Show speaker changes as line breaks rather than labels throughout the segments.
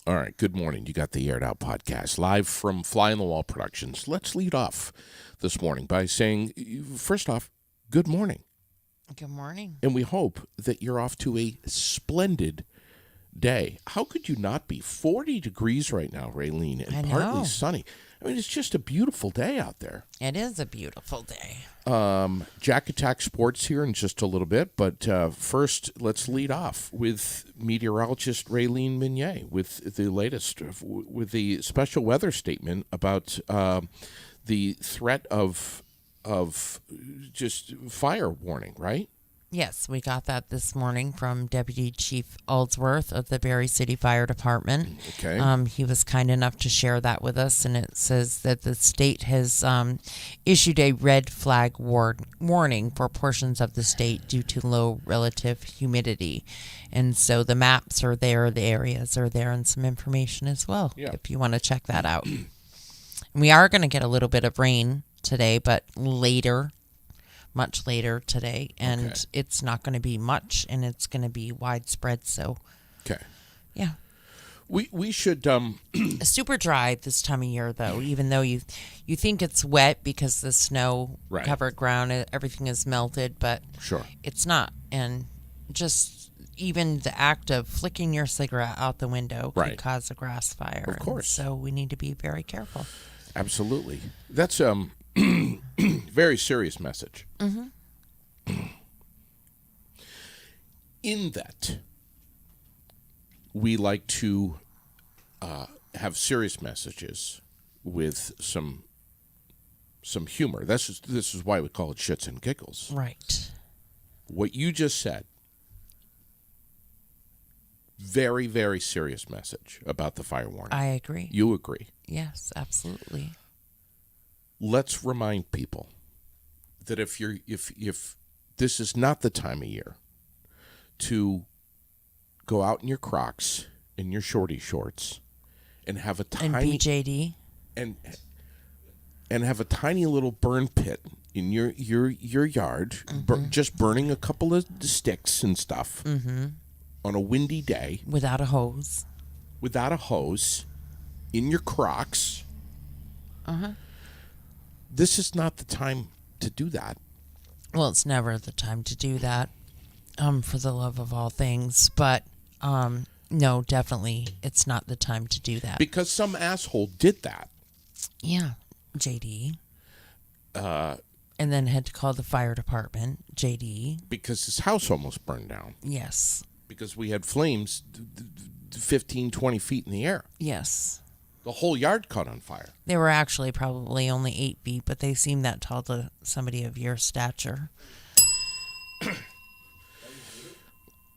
All right, good morning. You got the Aired Out podcast live from Fly on the Wall Productions. Let's lead off this morning by saying, first off, good morning.
Good morning.
And we hope that you're off to a splendid day. How could you not be? 40 degrees right now, Raylene, and partly sunny. I mean, it's just a beautiful day out there.
It is a beautiful day.
Jack Attack Sports here in just a little bit, but first, let's lead off with meteorologist Raylene Minier with the latest, with the special weather statement about the threat of just fire warning, right?
Yes, we got that this morning from Deputy Chief Aldsworth of the Barrie City Fire Department.
Okay.
He was kind enough to share that with us, and it says that the state has issued a red flag warning for portions of the state due to low relative humidity. And so the maps are there, the areas are there, and some information as well, if you want to check that out. We are going to get a little bit of rain today, but later. Much later today, and it's not going to be much, and it's going to be widespread. So, yeah,
we should
super dry this time of year, though. Even though you think it's wet because the snow covered ground, everything is melted, but it's not. And just even the act of flicking your cigarette out the window could cause a grass fire.
Of course.
So we need to be very careful.
Absolutely. That's very serious message.
Mm-hmm.
In that, we like to have serious messages with some humor. This is why we call it Shits and Giggles.
Right.
What you just said, very, very serious message about the fire warning.
I agree.
You agree?
Yes, absolutely.
Let's remind people that if this is not the time of year to go out in your Crocs and your shorty shorts and have a tiny
and BJD
and have a tiny little burn pit in your yard, just burning a couple of sticks and stuff on a windy day
without a hose
in your Crocs. This is not the time to do that.
Well, it's never the time to do that, for the love of all things. But, no, definitely, it's not the time to do that.
Because some asshole did that.
Yeah, JD. And then had to call the fire department, JD.
Because his house almost burned down.
Yes.
Because we had flames 15, 20 feet in the air.
Yes.
The whole yard caught on fire.
They were actually probably only 8 feet, but they seemed that tall to somebody of your stature.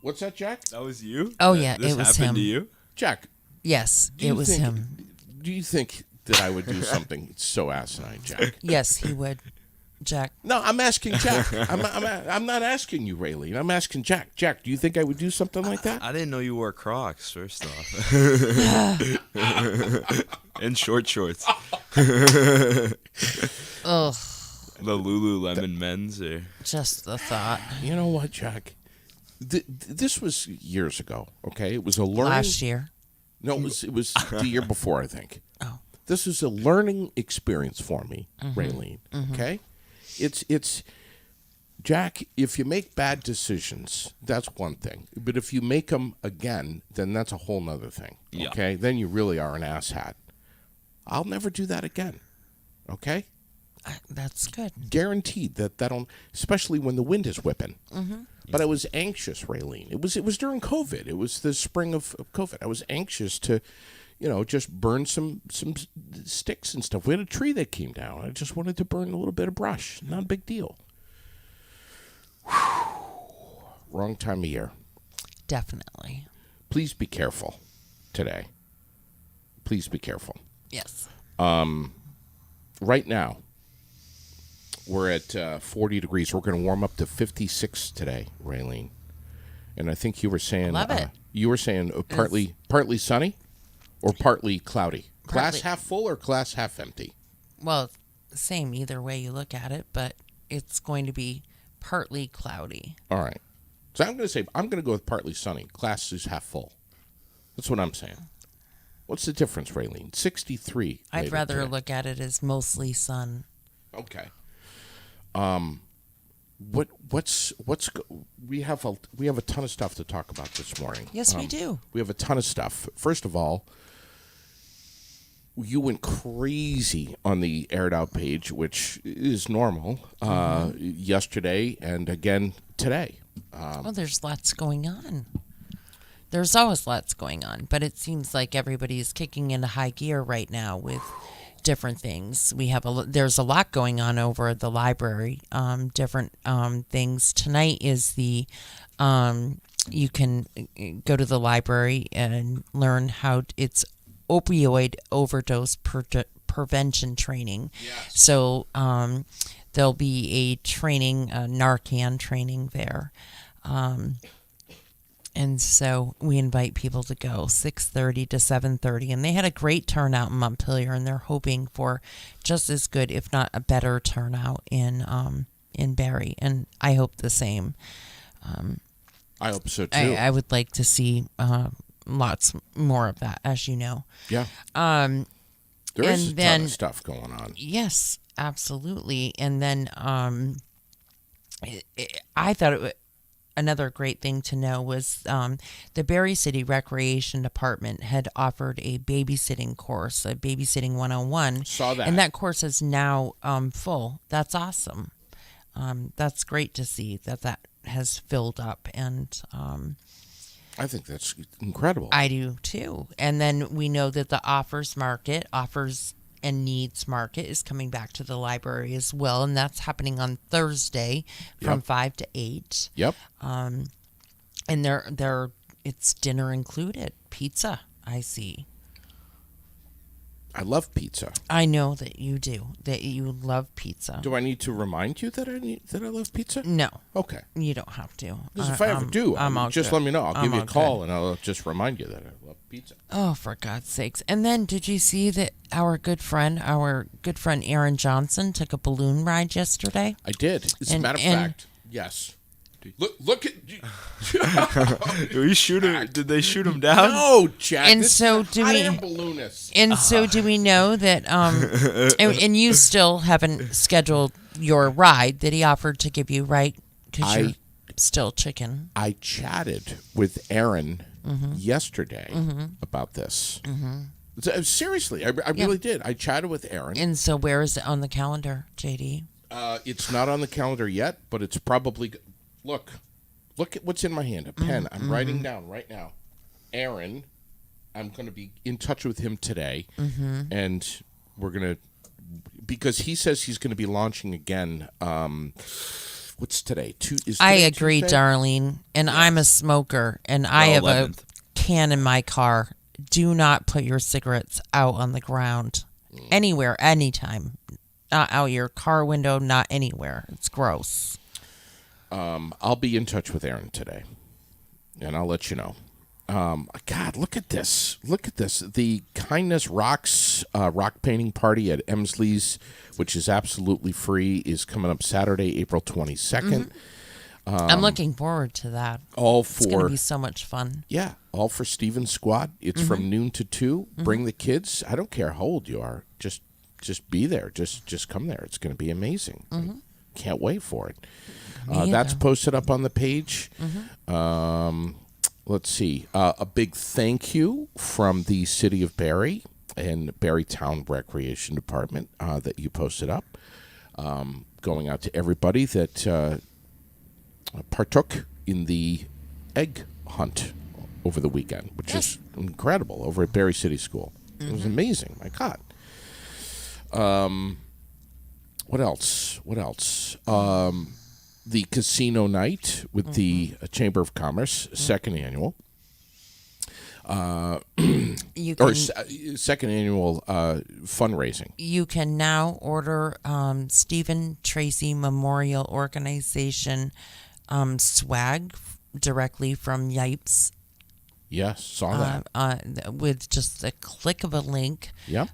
What's that, Jack?
That was you?
Oh, yeah,
this
it was
happened
him.
to you?
Jack.
Yes, it was him.
Do you think that I would do something so asinine, Jack?
Yes, he would, Jack.
No, I'm asking Jack. I'm not asking you, Raylene. I'm asking Jack. Jack, do you think I would do something like that?
I didn't know you wore Crocs, first off. And short shorts.
Ugh.
The Lululemon men's. Or...
Just the thought.
You know what, Jack? This was years ago, okay? It was a learning...
Last year.
No, it was the year before, I think.
Oh.
This is a learning experience for me, Raylene, okay? It's Jack, if you make bad decisions, that's one thing. But if you make them again, then that's a whole nother thing, okay? Then you really are an asshat. I'll never do that again, okay?
That's good.
Guaranteed that'll, especially when the wind is whipping. But I was anxious, Raylene. It was during COVID. It was the spring of COVID. I was anxious to, just burn some sticks and stuff. We had a tree that came down. I just wanted to burn a little bit of brush. Not a big deal. Whew. Wrong time of year.
Definitely.
Please be careful today. Please be careful.
Yes.
Right now, we're at 40 degrees. We're going to warm up to 56 today, Raylene. And I think you were saying...
Love it.
You were saying partly sunny or partly cloudy? Glass half full or glass half empty?
Well, same either way you look at it, but it's going to be partly cloudy.
All right. So I'm going to go with partly sunny. Glass is half full. That's what I'm saying. What's the difference, Raylene? 63.
I'd
later
rather
today.
look at it as mostly sun.
Okay. We have a ton of stuff to talk about this morning.
Yes, we do.
We have a ton of stuff. First of all, you went crazy on the aired out page, which is normal, yesterday and again today.
Well, there's lots going on. There's always lots going on, but it seems like everybody's kicking into high gear right now with different things. There's a lot going on over at the library. Different things. Tonight is the you can go to the library and learn how it's opioid overdose prevention training.
Yes.
So there'll be a training, Narcan training there. And so we invite people to go 6:30 to 7:30. And they had a great turnout in Montpelier, and they're hoping for just as good, if not a better turnout in Barrie. And I hope the same.
I hope so too.
I would like to see lots more of that, as you know.
Yeah. There is a ton
then-
of stuff going on.
Yes, absolutely. And then I thought another great thing to know was the Barrie City Recreation Department had offered a babysitting course, a babysitting 101.
Saw that.
And that course is now full. That's awesome. That's great to see that has filled up. And
I think that's incredible.
I do too. And then we know that the offers and needs market is coming back to the library as well, and that's happening on Thursday from 5 to 8.
Yep.
And it's dinner included, pizza. I see.
I love pizza.
I know that you do. That you love pizza.
Do I need to remind you that I love pizza?
No,
Okay.
you don't have to.
Because if I ever do,
I'm all
just
good.
let me know. I'll
I'm
give you a
all
call
good.
and I'll just remind you that I love pizza.
Oh, for God's sakes! And then, did you see that our good friend Aaron Johnson took a balloon ride yesterday?
I did. As a
And-
matter of
and-
fact, yes. Look at
Did we shoot him? Did they shoot him down?
no, Jack.
And
this
so
is
do
hot
we-
air balloonist.
And so, do we know that? And you still haven't scheduled your ride that he offered to give you, right? Because you're still chicken.
I chatted with Aaron
Mm-hmm.
yesterday about this. Seriously, I really did. I chatted with Aaron.
And so, where is it on the calendar, JD?
It's not on the calendar yet, but it's probably. Look at what's in my hand. A pen. I'm writing down right now. Aaron, I'm going to be in touch with him today, and we're going to, because he says he's going to be launching again. What's today?
I
today
agree,
Tuesday?
Darlene. And I'm a smoker, and I have
11th.
a can in my car. Do not put your cigarettes out on the ground anywhere, anytime. Not out your car window, not anywhere. It's gross.
I'll be in touch with Aaron today, and I'll let you know. God, look at this. Look at this. The Kindness Rocks rock painting party at Emsley's, which is absolutely free, is coming up Saturday, April 22nd.
I'm looking forward to that.
All
It's going to
for
be so much fun.
all for Steven's Squad. It's from noon to 2. Bring the kids. I don't care how old you are. Just be there. Just come there. It's going to be amazing. Can't wait for it.
Me
That's
either.
posted up on the page. Let's see. A big thank you from the City of Barrie and Barrie Town Recreation Department that you posted up. Going out to everybody that partook in the egg hunt over the weekend, which is incredible, over at Barrie City School. It was amazing. My God. What else? The casino night with the Chamber of Commerce, second annual.
You
Or
can,
second annual fundraising.
you can now order Stephen Tracy Memorial Organization swag directly from Yipes
Yes, saw that.
with just a click of a link.
Yep.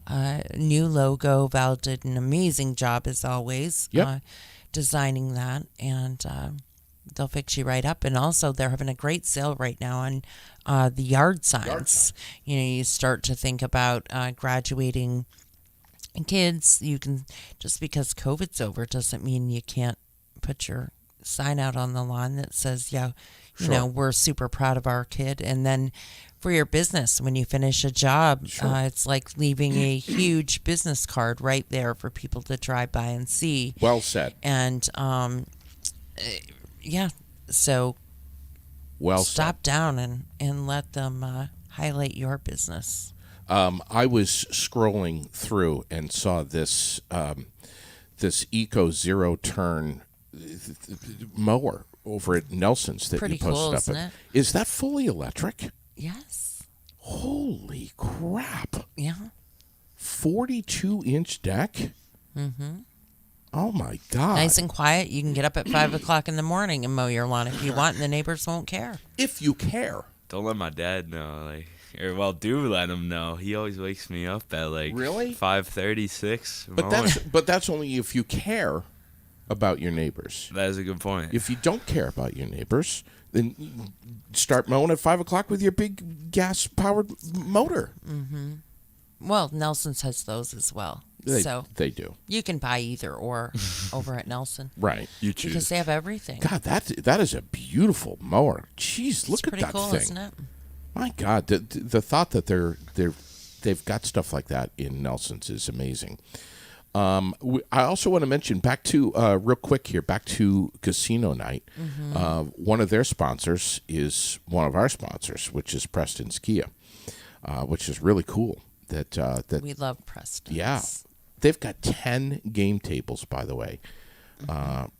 New logo. Val did an amazing job as always.
Yep.
Designing that, and They'll fix you right up. And also, they're having a great sale right now on the yard signs. You know, you start to think about graduating kids. You can, just because COVID's over doesn't mean you can't put your sign out on the lawn that says, yeah, you know, we're super proud of our kid. And then for your business, when you finish a job, it's like leaving a huge business card right there for people to drive by and see.
Well said.
And yeah, so stop down and let them highlight your business.
I was scrolling through and saw this this Eco Zero Turn mower over at Nelson's that
Pretty
you posted
cool,
up.
isn't it?
Is that fully electric?
Yes.
Holy crap!
Yeah.
42-inch deck.
Mm-hmm.
Oh my God!
Nice and quiet. You can get up at 5 o'clock in the morning and mow your lawn if you want, and the neighbors won't care.
If you care.
Don't let my dad know. Do let him know. He always wakes me up at
Really?
5:30, 6.
But that's only if you care about your neighbors.
That is a good point.
If you don't care about your neighbors, then start mowing at 5 o'clock with your big gas-powered motor.
Mm-hmm. Well, Nelson's has those as well.
They do.
You can buy either or over at Nelson.
Right.
You choose.
Because they have everything.
God, that is a beautiful mower. Jeez, look at that
cool,
thing.
Isn't it?
My God, the thought that they've got stuff like that in Nelson's is amazing. I also want to mention back to real quick here, back to Casino Night.
Mm-hmm.
One of their sponsors is one of our sponsors, which is Preston's Kia, which is really cool. That
we love Preston.
Yeah, they've got 10 game tables, by the way,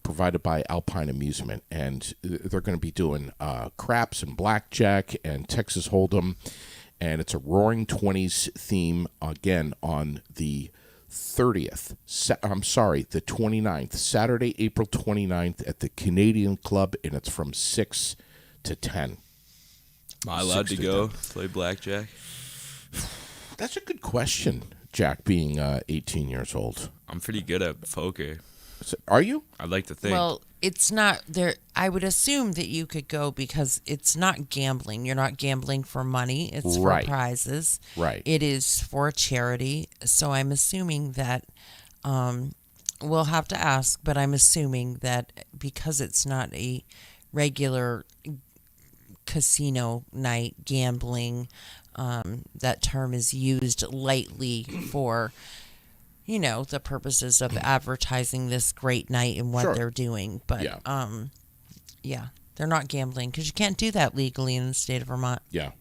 provided by Alpine Amusement, and they're going to be doing craps and blackjack and Texas Hold'em, and it's a Roaring 20s theme again on the 30th. The 29th, Saturday, April 29th at the Canadian Club, and it's from 6 to 10.
Am I allowed to go play blackjack?
That's a good question, Jack, being 18 years old.
I'm pretty good at poker.
Are you?
I'd like to think.
Well, it's not there. I would assume that you could go because it's not gambling. You're not gambling for money. It's for prizes.
Right.
It is for charity. So I'm assuming that we'll have to ask, but I'm assuming that because it's not a regular casino night gambling, that term is used lightly for, you know, the purposes of advertising this great night and what they're doing. But, yeah, they're not gambling because you can't do that legally in the state of Vermont.
Yeah.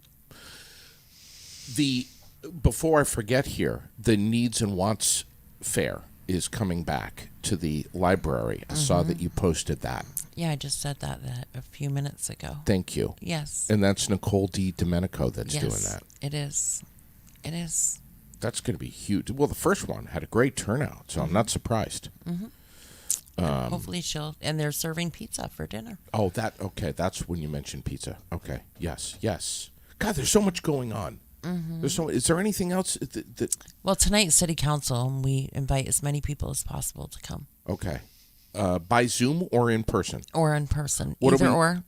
Before I forget here, the Needs and Wants Fair is coming back to the library. I saw that you posted that.
Yeah, I just said that a few minutes ago.
Thank you.
Yes.
And that's Nicole D. Domenico that's doing that.
It is. It is.
That's going to be huge. Well, the first one had a great turnout, so I'm not surprised.
Hopefully and they're serving pizza for dinner.
Oh, okay. That's when you mentioned pizza. Okay. Yes. God, there's so much going on. Is there anything else that?
Well, tonight's city council, we invite as many people as possible to come.
Okay. By Zoom or in person?
Or in person.
Either
or.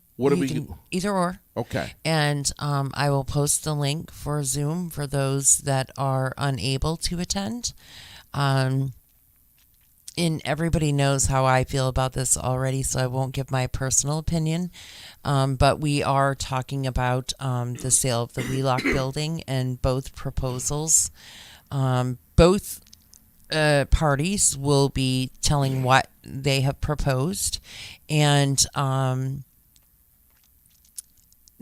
Okay.
And I will post the link for Zoom for those that are unable to attend. And everybody knows how I feel about this already, so I won't give my personal opinion. But we are talking about the sale of the Wheelock building and both proposals. Both parties will be telling what they have proposed, and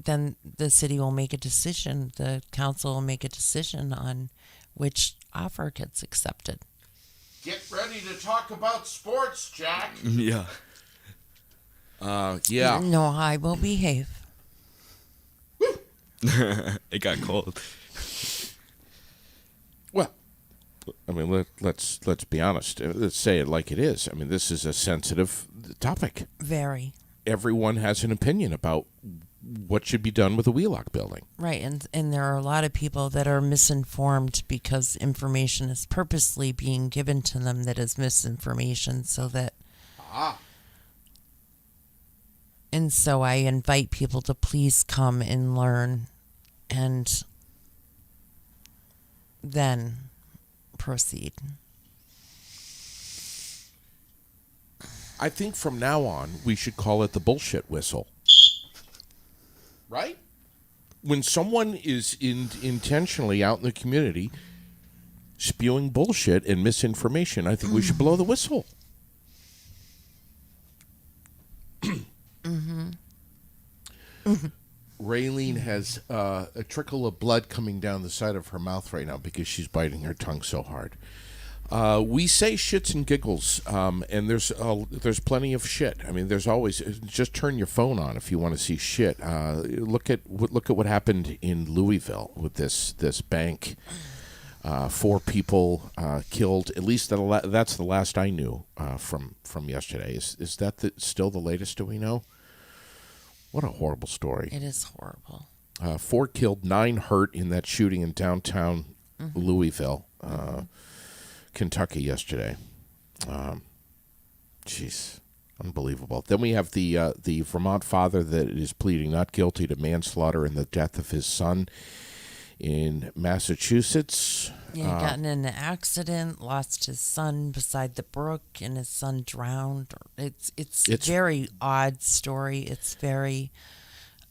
then the city will make a decision. The council will make a decision on which offer gets accepted.
Get ready to talk about sports, Jack.
Yeah.
Yeah.
No, I will behave.
It got cold.
Well, I mean, let's be honest. Let's say it like it is. I mean, this is a sensitive topic.
Very.
Everyone has an opinion about what should be done with the Wheelock building.
Right, and there are a lot of people that are misinformed because information is purposely being given to them that is misinformation, so that And so I invite people to please come and learn and then proceed.
I think from now on, we should call it the bullshit whistle. Right? When someone is intentionally out in the community spewing bullshit and misinformation, I think we should blow the whistle. Raylene has a trickle of blood coming down the side of her mouth right now because she's biting her tongue so hard. We say shits and giggles, and there's plenty of shit. I mean, there's always just turn your phone on if you want to see shit. Look at what happened in Louisville with this bank. 4 people killed. At least that's the last I knew from yesterday. Is that still the latest? Do we know? What a horrible story.
It is horrible.
4 killed, 9 hurt in that shooting in downtown Louisville, Kentucky yesterday. Jeez, unbelievable. Then we have the Vermont father that is pleading not guilty to manslaughter in the death of his son in Massachusetts.
Yeah, he got in an accident, lost his son beside the brook, and his son drowned. It's very odd story. It's very,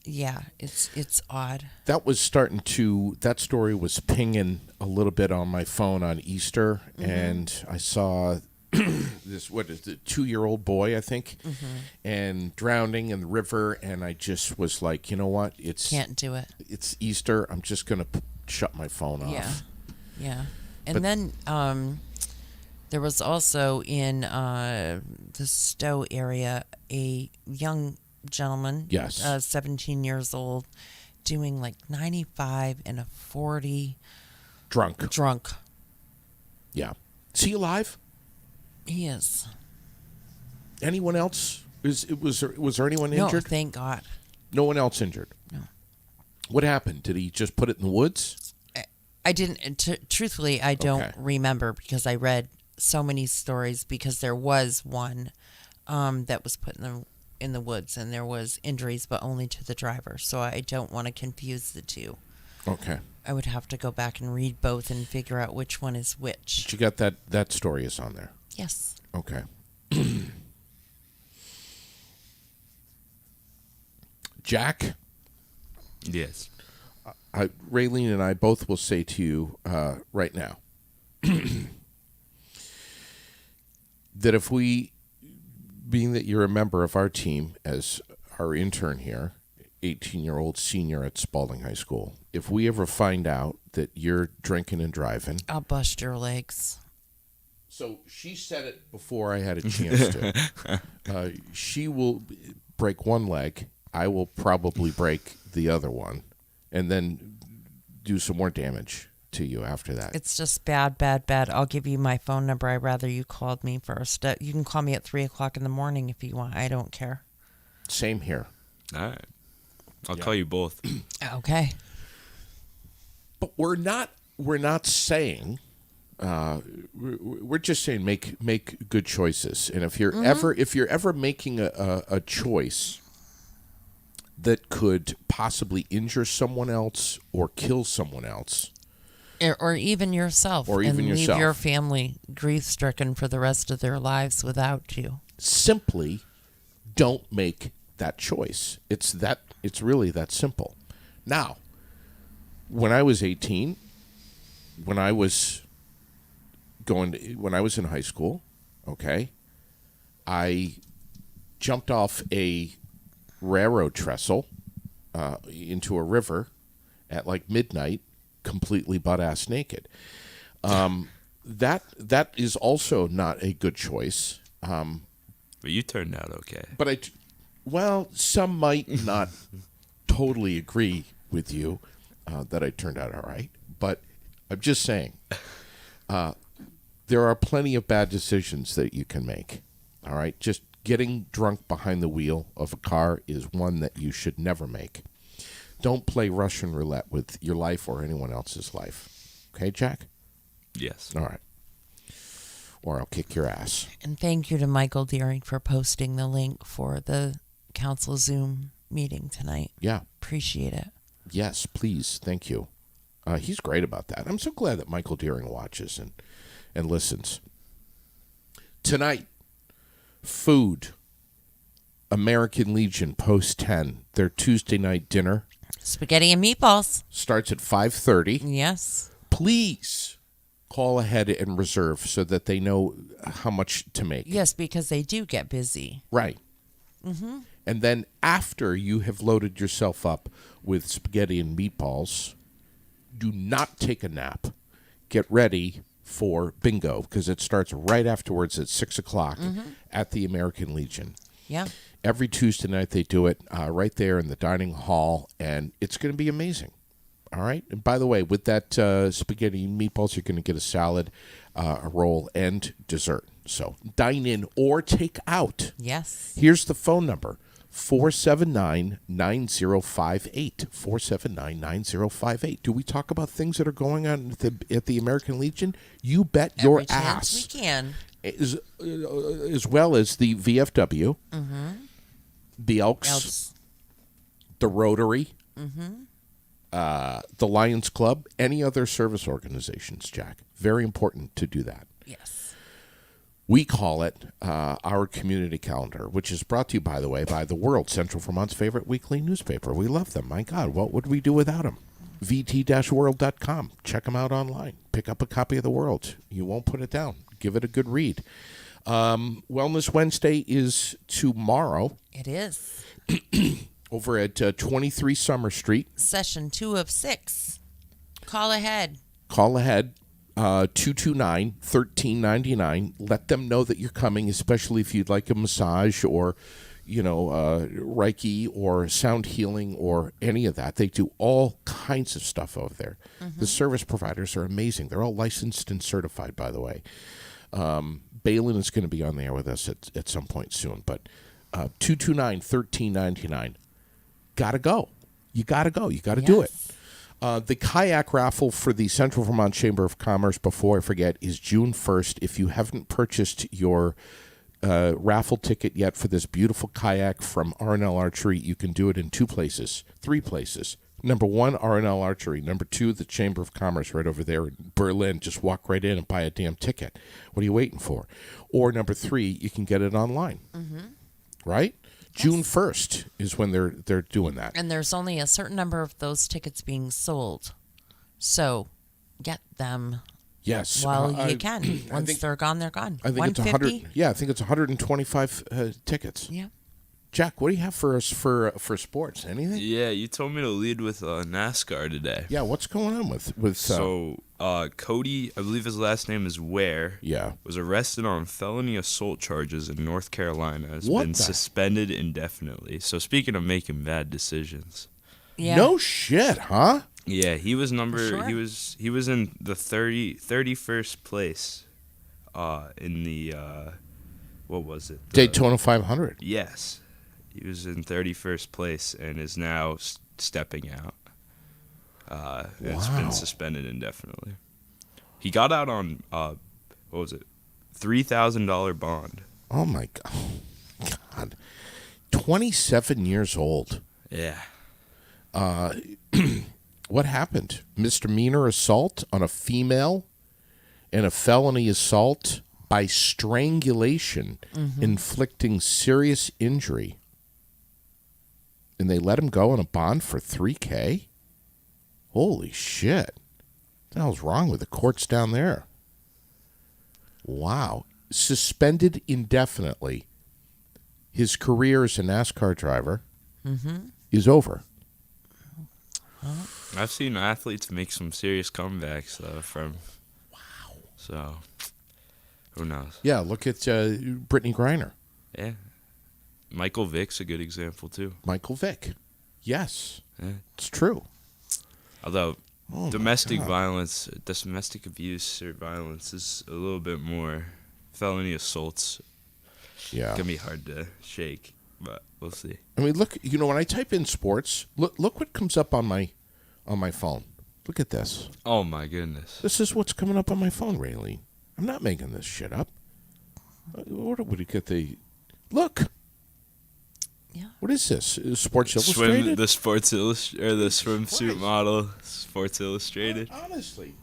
it's odd.
That story was pinging a little bit on my phone on Easter, and I saw this, what is it, 2-year-old boy, I think, and drowning in the river, and I just was like, you know what?
Can't do it.
It's Easter. I'm just going to shut my phone off.
Yeah. And then there was also in the Stowe area a young gentleman, 17 years old, doing like 95 and a 40. Drunk.
Yeah. Is he alive?
He is.
Anyone else? Was there anyone injured?
No, thank God.
No one else injured?
No.
What happened? Did he just put it in the woods?
I didn't. Truthfully, I don't remember because I read so many stories. Because there was one that was put in the woods, and there was injuries, but only to the driver. So I don't want to confuse the two.
Okay.
I would have to go back and read both and figure out which one is which.
But you got that story is on there.
Yes.
Okay. Jack?
Yes.
Raylene and I both will say to you right now that if we, being that you're a member of our team as our intern here, 18-year-old senior at Spalding High School, if we ever find out that you're drinking and driving,
I'll bust your legs.
So she said it before I had a chance to. She will break one leg. I will probably break the other one, and then do some more damage to you after that.
It's just bad, bad, bad. I'll give you my phone number. I'd rather you called me first. You can call me at 3 o'clock in the morning if you want. I don't care.
Same here.
All right. I'll call you both.
Okay.
But we're not saying. We're just saying make good choices, and if you're ever making a choice that could possibly injure someone else or kill someone else,
or even yourself, leave your family grief-stricken for the rest of their lives without you,
simply don't make that choice. It's really that simple. Now, when I was 18, when I was in high school, okay, I jumped off a railroad trestle into a river at like midnight, completely butt-ass naked. That is also not a good choice.
But you turned out okay.
But some might not totally agree with you that I turned out all right. But I'm just saying, there are plenty of bad decisions that you can make. All right? Just getting drunk behind the wheel of a car is one that you should never make. Don't play Russian roulette with your life or anyone else's life. Okay, Jack?
Yes.
All right. Or I'll kick your ass.
And thank you to Michael Deering for posting the link for the council Zoom meeting tonight.
Yeah.
Appreciate it.
Yes, please. Thank you. He's great about that. I'm so glad that Michael Deering watches and listens. Tonight, food. American Legion Post 10. Their Tuesday night dinner
Spaghetti and meatballs.
starts at 5:30.
Yes.
Please call ahead and reserve so that they know how much to make.
Yes, because they do get busy.
Right. Mm-hmm. And then after you have loaded yourself up with spaghetti and meatballs, do not take a nap. Get ready for bingo because it starts right afterwards at 6 o'clock at the American Legion.
Yeah.
Every Tuesday night they do it right there in the dining hall, and it's going to be amazing. All right? And by the way, with that spaghetti and meatballs, you're going to get a salad, a roll, and dessert. So dine in or take out.
Yes.
Here's the phone number, 479-9058. 479-9058. Do we talk about things that are going on at the American Legion? You bet your
Every chance
ass.
we can.
As well as the VFW, the Elks,
Else.
the Rotary, the Lions Club, any other service organizations, Jack. Very important to do that.
Yes.
We call it our community calendar, which is brought to you, by the way, by The World, Central Vermont's favorite weekly newspaper. We love them. My God, what would we do without them? VT-world.com. Check them out online. Pick up a copy of The World. You won't put it down. Give it a good read. Wellness Wednesday is tomorrow.
It is.
Over at 23 Summer Street.
Session 2 of 6. Call ahead.
Call ahead, 229-1399. Let them know that you're coming, especially if you'd like a massage or, Reiki or sound healing or any of that. They do all kinds of stuff over there. The service providers are amazing. They're all licensed and certified, by the way. Balin is going to be on there with us at some point soon. But 229-1399. Got to go. You got to go. You got to do it. The kayak raffle for the Central Vermont Chamber of Commerce, before I forget, is June 1st. If you haven't purchased your raffle ticket yet for this beautiful kayak from R&L Archery, you can do it in 3 places. Number 1, R&L Archery. Number 2, the Chamber of Commerce right over there in Berlin. Just walk right in and buy a damn ticket. What are you waiting for? Or number 3, you can get it online. Right? June 1st is when they're doing that.
And there's only a certain number of those tickets being sold. So get them
Yes.
while you can. Once they're gone, they're gone.
I think it's 100. Yeah, I think it's 125 tickets.
Yeah.
Jack, what do you have for us for sports? Anything?
Yeah, you told me to lead with NASCAR today.
Yeah, what's going on with
So Cody, I believe his last name is Ware.
Yeah.
Was arrested on felony assault charges in North Carolina. Has
What
been
the-
suspended indefinitely. So speaking of making bad decisions.
Yeah.
No shit, huh?
Yeah, he was
Sure.
he was in the 31st place in the what was it?
Daytona 500.
Yes. He was in 31st place and is now stepping out. It's
Wow.
been suspended indefinitely. He got out on what was it? $3,000 bond.
Oh my God. 27 years old.
Yeah.
What happened? Misdemeanor assault on a female and a felony assault by strangulation, inflicting serious injury. And they let him go on a bond for $3,000? Holy shit. What the hell's wrong with the courts down there? Wow. Suspended indefinitely. His career as a NASCAR driver is over.
I've seen athletes make some serious comebacks from. Wow. So, who knows?
Yeah, look at Brittany Griner.
Yeah. Michael Vick's a good example too.
Michael Vick. Yes,
Yeah.
it's true.
Although
Oh, my
domestic
God.
violence, domestic abuse or violence is a little bit more. Felony assaults
Yeah.
can be hard to shake, but we'll see.
I mean, look, when I type in sports, look what comes up on my phone. Look at this.
Oh my goodness.
This is what's coming up on my phone, Raylene. I'm not making this shit up. Where would it get the... Look.
Yeah.
What is this? Sports Illustrated?
The Sports Illustrated, or the swimsuit model, Sports Illustrated.
Honestly.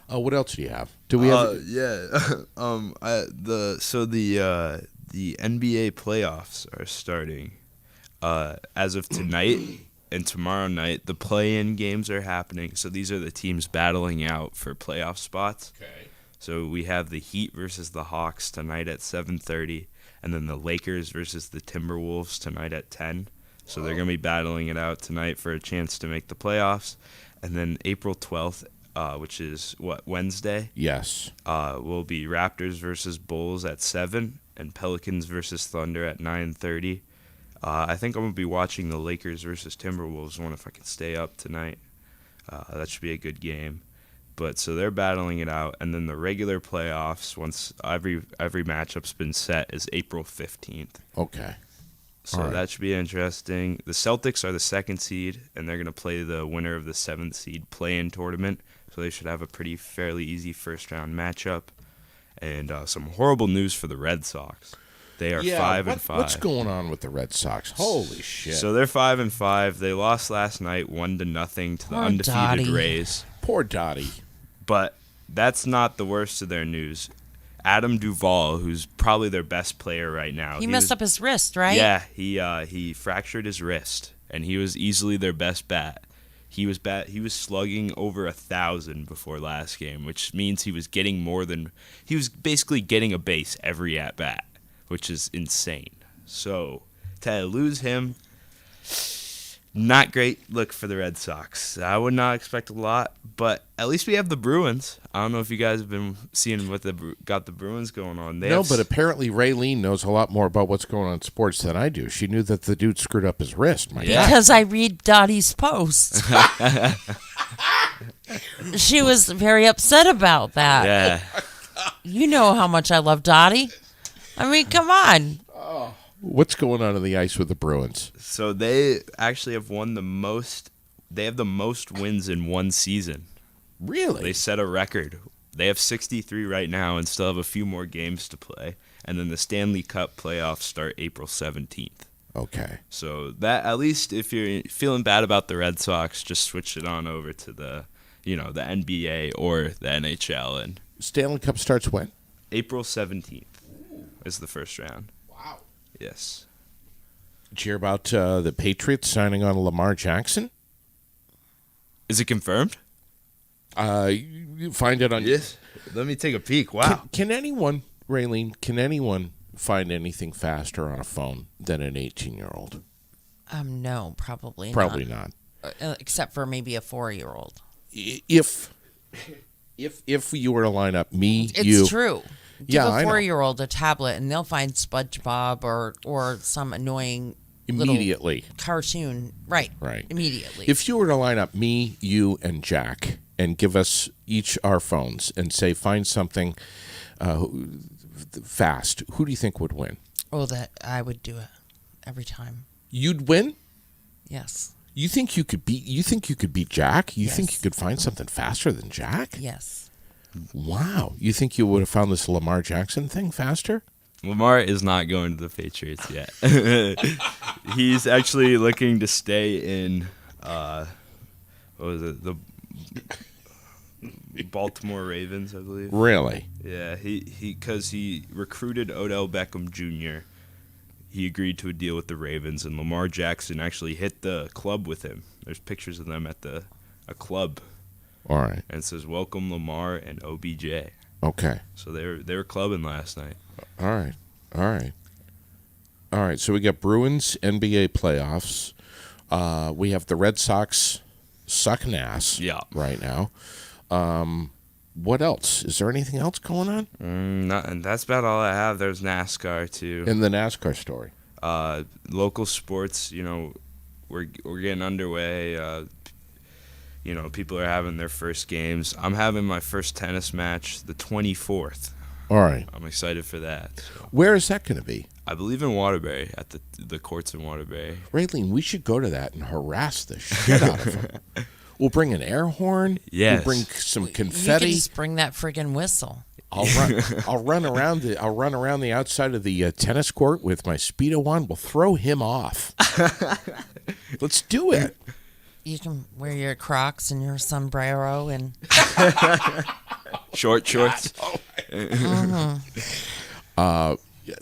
What else do you have? Do we have?
The NBA playoffs are starting as of tonight and tomorrow night. The play-in games are happening. So these are the teams battling out for playoff spots.
Okay.
So we have the Heat versus the Hawks tonight at 7:30, and then the Lakers versus the Timberwolves tonight at 10. So they're going to be battling it out tonight for a chance to make the playoffs. And then April 12th, which is, Wednesday?
Yes.
Will be Raptors versus Bulls at 7 and Pelicans versus Thunder at 9:30. I think I'm going to be watching the Lakers versus Timberwolves one if I can stay up tonight. That should be a good game. But so they're battling it out. And then the regular playoffs, once every matchup's been set, is April 15th.
Okay.
So
All right.
that should be interesting. The Celtics are the 2nd seed, and they're going to play the winner of the 7th seed play-in tournament. So they should have a fairly easy first-round matchup. And some horrible news for the Red Sox. They are 5-5.
What's going on with the Red Sox? Holy shit!
So they're 5-5. They lost last night 1-0 to the
Poor
undefeated
Dottie.
Rays.
Poor Dottie.
But that's not the worst of their news. Adam Duvall, who's probably their best player right now.
He messed up his wrist, right?
Yeah, he fractured his wrist, and he was easily their best bat. He was slugging over 1,000 before last game, which means he was basically getting a base every at bat, which is insane. So to lose him, not great look for the Red Sox. I would not expect a lot, but at least we have the Bruins. I don't know if you guys have been seeing what got the Bruins going on.
But apparently Raylene knows a lot more about what's going on in sports than I do. She knew that the dude screwed up his wrist.
Because I read Dottie's posts. She was very upset about that.
Yeah.
You know how much I love Dottie. I mean, come on.
What's going on the ice with the Bruins?
So they actually have won the most. They have the most wins in one season.
Really?
They set a record. They have 63 right now and still have a few more games to play. And then the Stanley Cup playoffs start April 17th.
Okay.
So that, at least if you're feeling bad about the Red Sox, just switch it on over to the NBA or the NHL. And
Stanley Cup starts when?
April 17th is the first round.
Wow.
Yes.
Did you hear about the Patriots signing on Lamar Jackson?
Is it confirmed?
You find it on.
Yes. Let me take a peek. Wow.
Can anyone, Raylene? Can anyone find anything faster on a phone than an 18-year-old?
No, probably
not.
Except for maybe a 4-year-old.
If you were to line up me, you.
It's true. Give
Yeah,
a
I know.
4-year-old a tablet and they'll find SpongeBob or some annoying
Immediately.
little cartoon. Right.
Right.
Immediately.
If you were to line up me, you, and Jack and give us each our phones and say find something fast, who do you think would win?
that I would do it every time.
You'd win?
Yes.
You think you could beat Jack? You think
Yes.
you could find something faster than Jack?
Yes.
Wow. You think you would have found this Lamar Jackson thing faster?
Lamar is not going to the Patriots yet. He's actually looking to stay in, the Baltimore Ravens, I believe.
Really?
Yeah, because he recruited Odell Beckham Jr. He agreed to a deal with the Ravens, and Lamar Jackson actually hit the club with him. There's pictures of them at a club,
All right.
and it says "Welcome Lamar and OBJ."
Okay.
So they were clubbing last night.
All right. So we got Bruins NBA playoffs. We have the Red Sox sucking ass right now. What else? Is there anything else going on?
And that's about all I have. There's NASCAR too.
In the NASCAR story.
Local sports, we're getting underway. People are having their first games. I'm having my first tennis match the 24th.
All right.
I'm excited for that. So.
Where is that going to be?
I believe in Waterbury, at the courts in Waterbury.
Raylene, we should go to that and harass the shit out of them. We'll bring an air horn.
Yes.
We'll bring some
You
confetti.
can just bring that friggin' whistle.
I'll run around the outside of the tennis court with my Speedo on. We'll throw him off. Let's do it.
You can wear your Crocs and your sombrero and
Short shorts.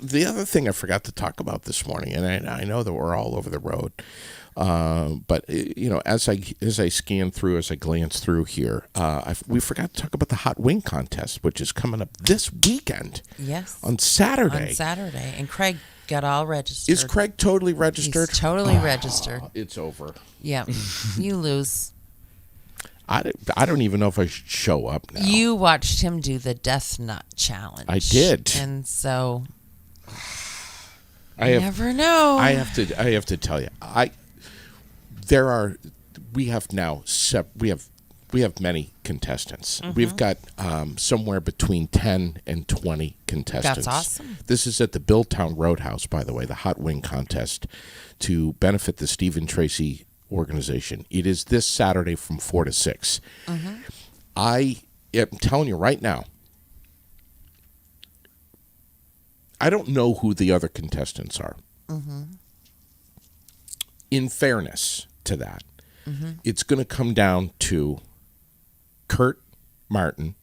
The other thing I forgot to talk about this morning, and I know that we're all over the road, but as I scan through, as I glance through here, we forgot to talk about the hot wing contest, which is coming up this weekend.
yes,
On Saturday.
on Saturday. And Craig got all registered.
Is Craig totally registered?
He's totally registered.
It's over.
Yeah, you lose.
I don't even know if I should show up now.
You watched him do the Death Nut Challenge.
I did.
And so
I have,
never know.
I have to tell you, we have many contestants.
Mm-hmm.
We've got somewhere between 10 and 20 contestants.
That's awesome.
This is at the Billtown Roadhouse, by the way, the hot wing contest to benefit the Stephen Tracy organization. It is this Saturday from 4 to 6.
Mm-hmm.
I am telling you right now, I don't know who the other contestants are.
Mm-hmm.
In fairness to that, it's going to come down to Kurt Martin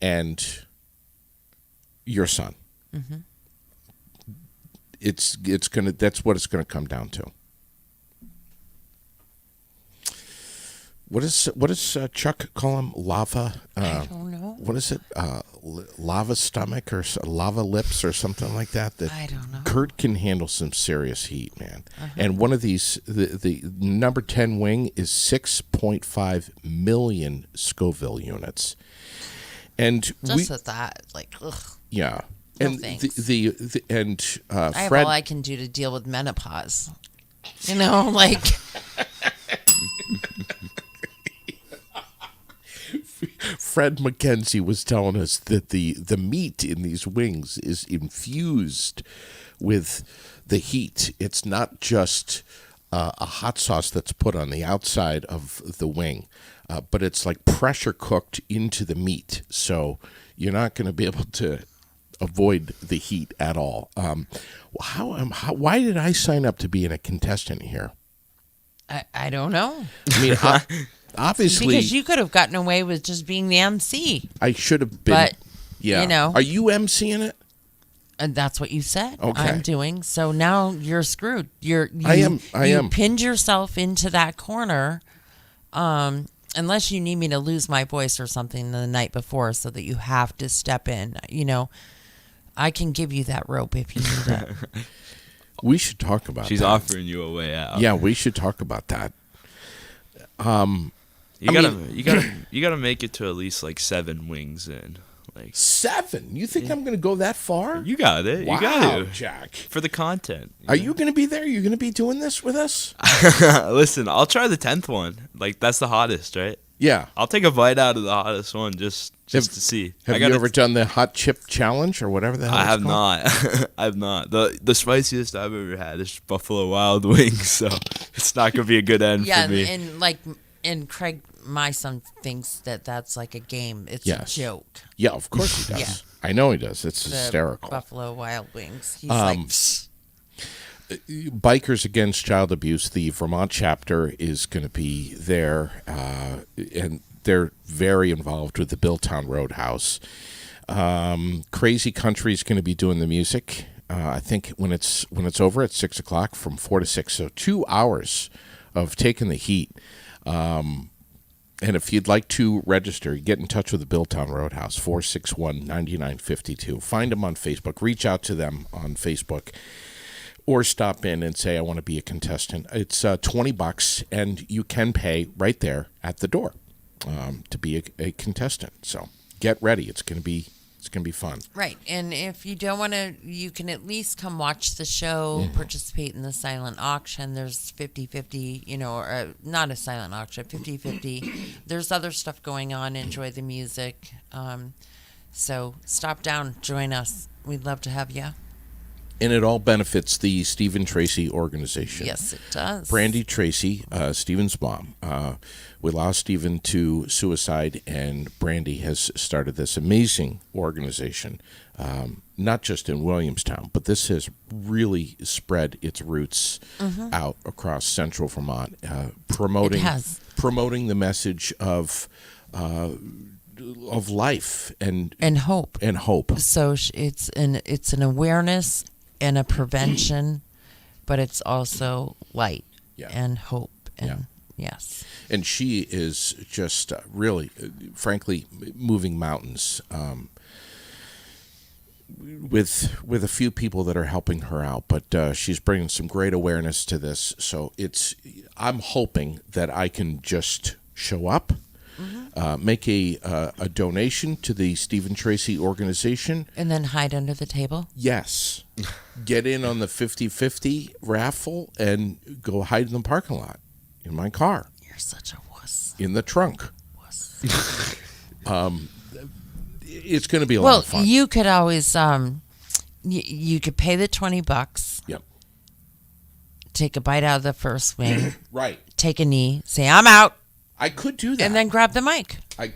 and your son. That's what it's going to come down to. What does Chuck call him? Lava?
I don't know.
What is it? Lava stomach or lava lips or something like that?
I don't know.
Kurt can handle some serious heat, man. And one of these, the number 10 wing is 6.5 million Scoville units. And
Just with that, like, ugh.
yeah.
No
And
thanks.
I
I have
Fred,
all I can do to deal with menopause. You know, like,
Fred McKenzie was telling us that the meat in these wings is infused with the heat. It's not just a hot sauce that's put on the outside of the wing, but it's like pressure cooked into the meat. So you're not going to be able to avoid the heat at all. Why did I sign up to be a contestant here?
I don't know.
I mean, obviously,
Because you could have gotten away with just being the MC.
I should have been.
But,
yeah.
you know.
Are you emceeing it?
And that's what you said
Okay.
I'm doing. So now you're screwed. You
am.
pinned yourself into that corner. Unless you need me to lose my voice or something the night before so that you have to step in. You know, I can give you that rope if you need it.
We should talk about
She's
that.
offering you a way out.
Yeah, we should talk about that.
You gotta make it to at least like 7 wings in. Like
7? You think I'm going to go that far?
you got it.
Wow,
You got to
Jack.
for the content.
Are you going to be there? Are you going to be doing this with us?
Listen, I'll try the 10th one. Like that's the hottest, right?
Yeah.
I'll take a bite out of the hottest one just to see.
Have you ever done the hot chip challenge or whatever the hell
I
it's
have
called?
not. I have not. The spiciest I've ever had is Buffalo Wild Wings, so it's not gonna be a good end
Yeah,
for me.
and Craig, my son, thinks that that's like a game. It's
Yes.
a joke.
Yeah, of course he does.
Yeah.
I know he does. It's
The
hysterical.
Buffalo Wild Wings. He's like, "Psst."
Bikers Against Child Abuse, the Vermont chapter is going to be there, and they're very involved with the Billtown Roadhouse. Crazy Country is going to be doing the music. I think when it's over at 6 o'clock from 4 to 6, so 2 hours of taking the heat. And if you'd like to register, get in touch with the Billtown Roadhouse, 461-9952. Find them on Facebook. Reach out to them on Facebook. Or stop in and say, I want to be a contestant. It's $20, and you can pay right there at the door to be a contestant. So get ready. It's gonna be fun.
Right. And if you don't want to, you can at least come watch the show, participate in the silent auction. There's 50-50, or not a silent auction, 50-50. There's other stuff going on. Enjoy the music. So stop down, join us. We'd love to have you.
And it all benefits the Stephen Tracy organization.
Yes, it does.
Brandy Tracy, Stephen's mom. We lost Stephen to suicide, and Brandy has started this amazing organization, not just in Williamstown, but this has really spread its roots out across central Vermont, promoting the message of life and
hope.
And hope.
So it's an awareness and a prevention, but it's also light and hope. And yes.
And she is just really, frankly, moving mountains with a few people that are helping her out. But she's bringing some great awareness to this. So I'm hoping that I can just show up. Make a donation to the Stephen Tracy organization.
And then hide under the table?
Yes. Get in on the 50-50 raffle and go hide in the parking lot in my car.
You're such a wuss.
In the trunk.
Wuss.
It's going to be a lot of fun.
Well, you could always, you could pay the $20.
Yep.
Take a bite out of the first wing.
Right.
Take a knee. Say, I'm out.
I could do that.
And then grab the mic.
I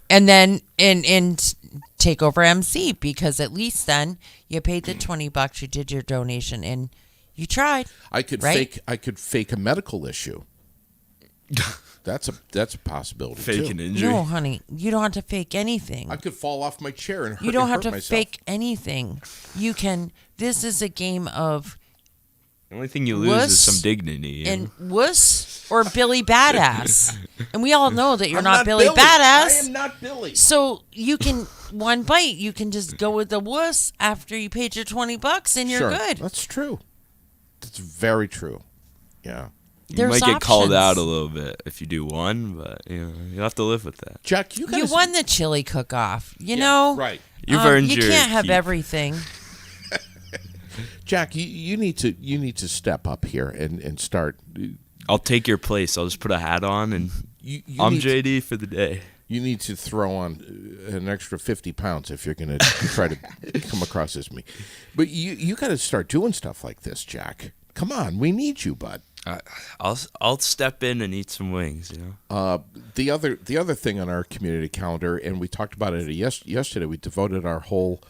And then and take over MC, because at least then you paid the $20, you did your donation, and you tried.
I could fake a medical issue. That's a possibility.
Fake
too.
an injury.
No, honey, you don't have to fake anything.
I could fall off my chair and hurt,
You don't have
hurt
to
myself.
fake anything. You can. This is a game of
The only thing you lose
wuss
is some dignity. you know?
and wuss or Billy Badass, and we all know that you're
I'm
not Billy
Billy.
Badass.
I am not Billy.
So you can one bite. You can just go with the wuss after you paid your $20, and you're
Sure.
good.
That's true. That's very true. Yeah.
You
There's
might get called
options.
out a little bit if you do one, but you'll have to live with that.
Jack, you
You
guys
won the chili cook-off. You know,
right.
You've earned
you
your
can't have
keep.
everything.
Jack, you need to step up here and start.
I'll take your place. I'll just put a hat on, and
You
I'm
need
JD for the day.
You need to throw on an extra 50 pounds if you're going to try to come across as me. But you got to start doing stuff like this, Jack. Come on, we need you, bud.
I'll step in and eat some wings.
The other thing on our community calendar, and we talked about it yesterday. We devoted our whole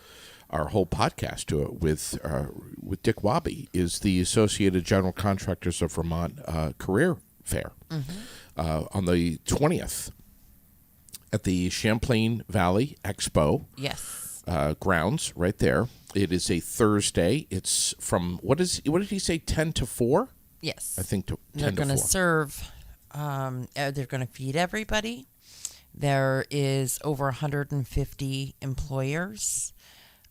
podcast to it with Dick Wabi, is the Associated General Contractors of Vermont Career Fair on the 20th at the Champlain Valley Expo.
Yes.
Grounds right there. It is a Thursday. It's from what did he say, 10 to 4?
Yes.
I think 10
They're
to
going to
4.
serve. They're going to feed everybody. There is over 150 employers.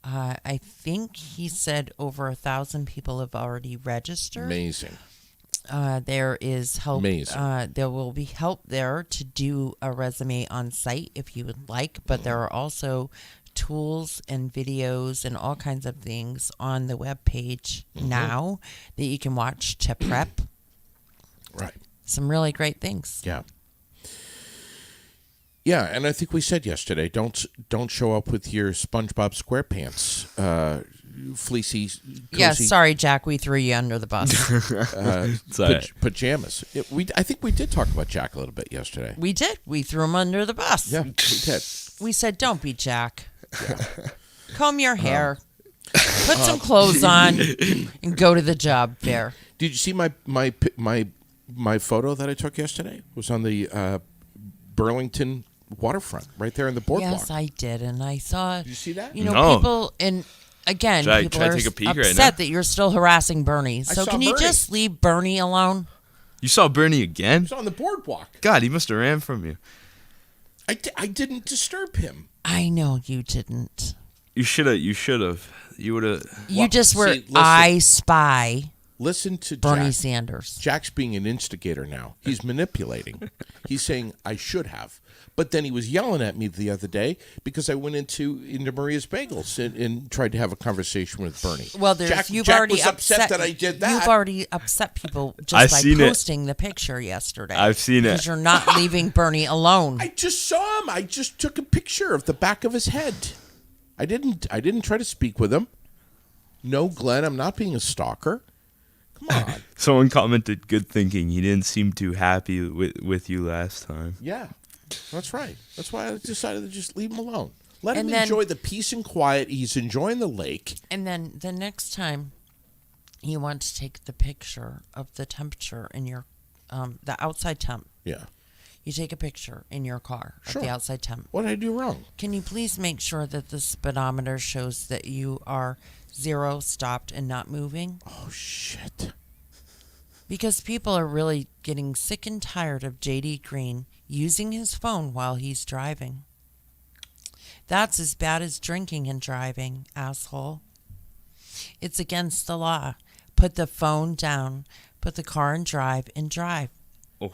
I think he said over 1,000 people have already registered.
Amazing.
There is help.
Amazing.
There will be help there to do a resume on site if you would like, but there are also tools and videos and all kinds of things on the web page now that you can watch to prep.
Right.
Some really great things.
Yeah. Yeah, and I think we said yesterday, don't show up with your SpongeBob SquarePants, fleecy, cozy,
Yeah, sorry, Jack, we threw you under the bus.
pajamas. I think we did talk about Jack a little bit yesterday.
We did. We threw him under the bus.
Yeah, we did.
We said, don't be Jack. Comb your hair. Put some clothes on and go to the job fair.
Did you see my photo that I took yesterday? It was on the Burlington waterfront, right there in the boardwalk.
Yes, I did, and I saw.
Did you see that?
You know,
No.
people, and again,
Should I
people
try to
are
take a peek right
upset
now?
that you're still harassing Bernie. So
saw
can you
Bernie.
just leave Bernie alone?
You saw Bernie again?
It was on the boardwalk.
God, he must have ran from you.
I didn't disturb him.
I know you didn't.
You should have. You would have.
You
Well,
just were
see, listen.
I spy
Listen to
Bernie
Jack.
Sanders.
Jack's being an instigator now. He's manipulating. He's saying I should have. But then he was yelling at me the other day because I went into Maria's Bagels and tried to have a conversation with Bernie.
Well,
Jack
already
was upset that I did that.
You've already upset people just
I've
by
seen it.
posting the picture yesterday.
I've seen it.
Because you're not leaving Bernie alone.
I just saw him. I just took a picture of the back of his head. I didn't try to speak with him. No, Glenn, I'm not being a stalker. Come on.
Someone commented, "Good thinking. He didn't seem too happy with you last time."
Yeah, that's right. That's why I decided to just leave him alone. Let him
And then-
enjoy the peace and quiet. He's enjoying the lake.
And then the next time you want to take the picture of the temperature in your, the outside temp,
Yeah.
you take a picture in your car of
Sure.
the outside temp.
What did I do wrong?
Can you please make sure that the speedometer shows that you are 0, stopped, and not moving?
Oh, shit.
Because people are really getting sick and tired of JD Green using his phone while he's driving. That's as bad as drinking and driving, asshole. It's against the law. Put the phone down, put the car in drive, and drive.
Oh.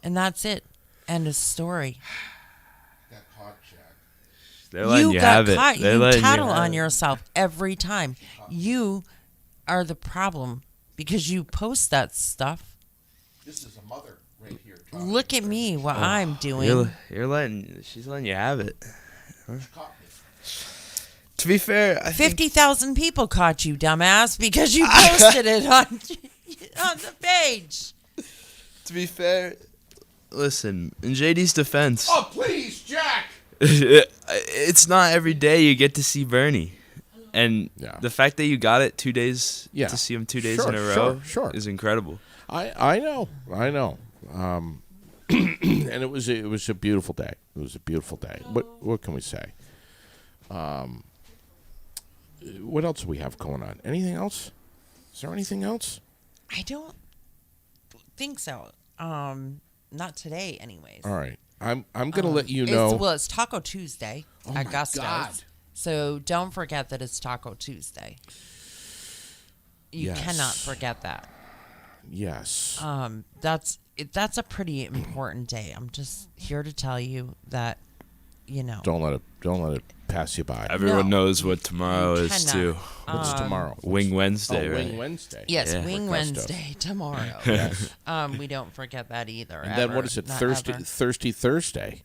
And that's it. End of story.
Got caught, Jack.
They're letting you
got
have it.
caught.
They're
You
letting
tattle
have
on
it.
yourself every time. You are the problem because you post that stuff.
This is a mother right here.
Look at me, what I'm doing.
She's letting you have it.
Caught me.
To be fair, I think
50,000 people caught you, dumbass, because you posted it on the page.
to be fair, listen, in JD's defense,
Oh, please, Jack.
it's not every day you get to see Bernie. And
Yeah.
the fact that you got it 2 days
Yeah.
to see him 2 days
Sure,
in a row
sure.
is incredible.
I know. And it was a beautiful day. It was a beautiful day. What can we say? What else do we have going on? Anything else? Is there anything else?
I don't think so. Not today, anyways.
All right. I'm gonna let you know.
It's Taco Tuesday at
my
Gusto's.
God.
So don't forget that it's Taco Tuesday. You
Yes.
cannot forget that.
Yes.
That's a pretty important day. I'm just here to tell you that,
Don't let it pass you by.
Everyone
No.
knows what tomorrow
You
is
cannot.
too.
What's tomorrow?
Wing Wednesday, right?
Wing Wednesday.
Yes,
Yeah.
Wing
For Gusto.
Wednesday tomorrow.
Yes.
We don't forget that either.
And then
ever.
what is it?
Not
Thursday.
ever.
Thirsty Thursday,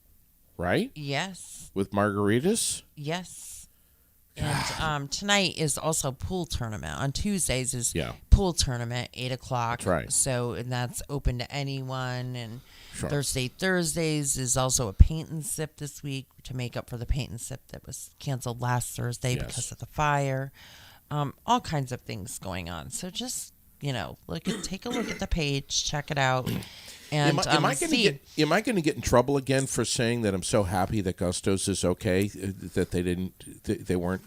right?
Yes.
With margaritas.
Yes. And tonight is also pool tournament. On Tuesdays is
Yeah.
pool tournament, 8 o'clock.
That's right.
So, and that's open to anyone. And
Sure.
Thursdays is also a paint and sip this week to make up for the paint and sip that was canceled last Thursday
Yes.
because of the fire. All kinds of things going on. So just, take a look at the page, check it out. And
Am I going
see.
to get in trouble again for saying that I'm so happy that Gusto's is okay, that they weren't